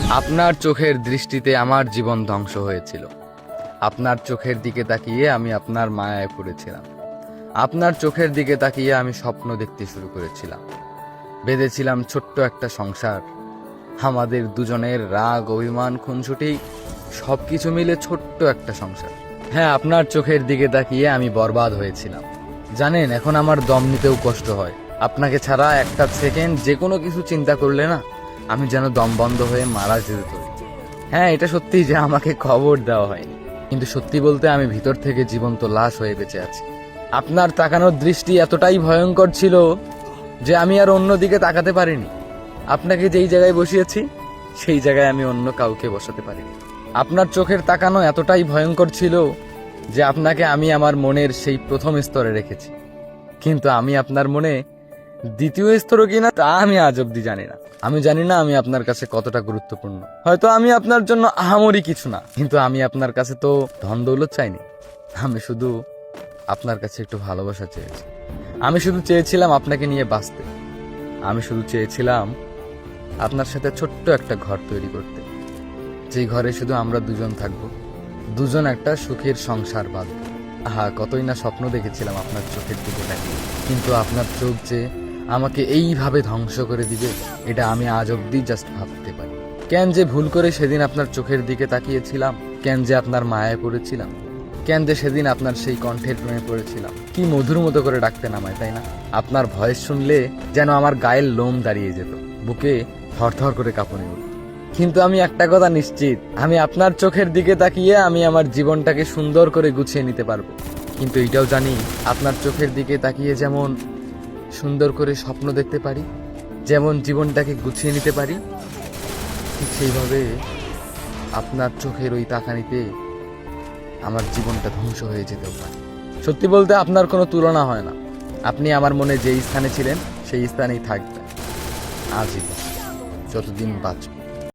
আপনার চোখের দৃষ্টিতে আমার জীবন ধ্বংস হয়েছিল। আপনার চোখের দিকে তাকিয়ে আমি আপনার মায়ায় পড়েছিলাম। আপনার চোখের দিকে তাকিয়ে আমি স্বপ্ন দেখতে শুরু করেছিলাম। বেঁধেছিলাম ছোট্ট একটা সংসার। আমাদের দুজনের রাগ, অভিমান, খুনসুটি সবকিছু মিলে ছোট্ট একটা সংসার। হ্যাঁ, আপনার চোখের দিকে তাকিয়ে আমি বরবাদ হয়েছিলাম। জানেন, এখন আমার দম নিতেও কষ্ট হয়। আপনাকে ছাড়া একটা সেকেন্ড যে কোনো কিছু চিন্তা করলে না, আমি যেন দম বন্ধ হয়ে মারা যেতে পারি। হ্যাঁ, এটা সত্যি যে আমাকে খবর দেওয়া হয়নি, কিন্তু সত্যি বলতে আমি ভিতর থেকে জীবন্ত লাশ হয়ে বেঁচে আছি। আপনার তাকানোর দৃষ্টি এতটাই ভয়ঙ্কর ছিল যে আমি আর অন্যদিকে তাকাতে পারিনি। আপনাকে যেই জায়গায় বসিয়েছি সেই জায়গায় আমি অন্য কাউকে বসাতে পারিনি। আপনার চোখের তাকানো এতটাই ভয়ঙ্কর ছিল যে আপনাকে আমি আমার মনের সেই প্রথম স্তরে রেখেছি, কিন্তু আমি আপনার মনে দ্বিতীয় স্তরও কিনা তা আমি আজ অব্দি জানি না। আমি জানি না আমি আপনার কাছে কতটা গুরুত্বপূর্ণ। হয়তো আমি আপনার জন্য আহামরি কিছু না, কিন্তু আমি আপনার কাছে তো ধন দৌলত চাইনি। আমি শুধু আপনার কাছে একটু ভালোবাসা চেয়েছি। আমি শুধু চেয়েছিলাম আপনাকে নিয়ে বাঁচতে। আমি শুধু চেয়েছিলাম আপনার সাথে ছোট্ট একটা ঘর তৈরি করতে, যেই ঘরে শুধু আমরা দুজন থাকবো, দুজন একটা সুখের সংসার বাঁধব। আহা, কতই না স্বপ্ন দেখেছিলাম আপনার চোখের দিকে তাকিয়ে। কিন্তু আপনার চোখ যে আমাকে এইভাবে ধ্বংস করে দিবে, এটা আমি আজ অব্দি জাস্ট ভাবতে পারি। কেন যে ভুল করে সেদিন আপনার চোখের দিকে তাকিয়েছিলাম, কেন যে আপনার মায়ায় পড়েছিলাম, কেন যে সেদিন আপনার সেই কণ্ঠের প্রেমে পড়েছিলাম। কি মধুর মতো করে ডাকতেন আমায়, তাই না? আপনার ভয়েস শুনলে যেন আমার গায়ের লোম দাঁড়িয়ে যেত, বুকে থরথর করে কাঁপুনি উঠত। কিন্তু আমি একটা কথা নিশ্চিত, আমি আপনার চোখের দিকে তাকিয়ে আমি আমার জীবনটাকে সুন্দর করে গুছিয়ে নিতে পারবো। কিন্তু এটাও জানি, আপনার চোখের দিকে তাকিয়ে যেমন সুন্দর করে স্বপ্ন দেখতে পারি, যেমন জীবনটাকে গুছিয়ে নিতে পারি, ঠিক সেইভাবে আপনার চোখের ওই তাকানিতে আমার জীবনটা ধ্বংস হয়ে যেতেও পারে। সত্যি বলতে আপনার কোনো তুলনা হয় না। আপনি আমার মনে যেই স্থানে ছিলেন সেই স্থানেই থাকবেন আজীবন, যতদিন বাঁচব।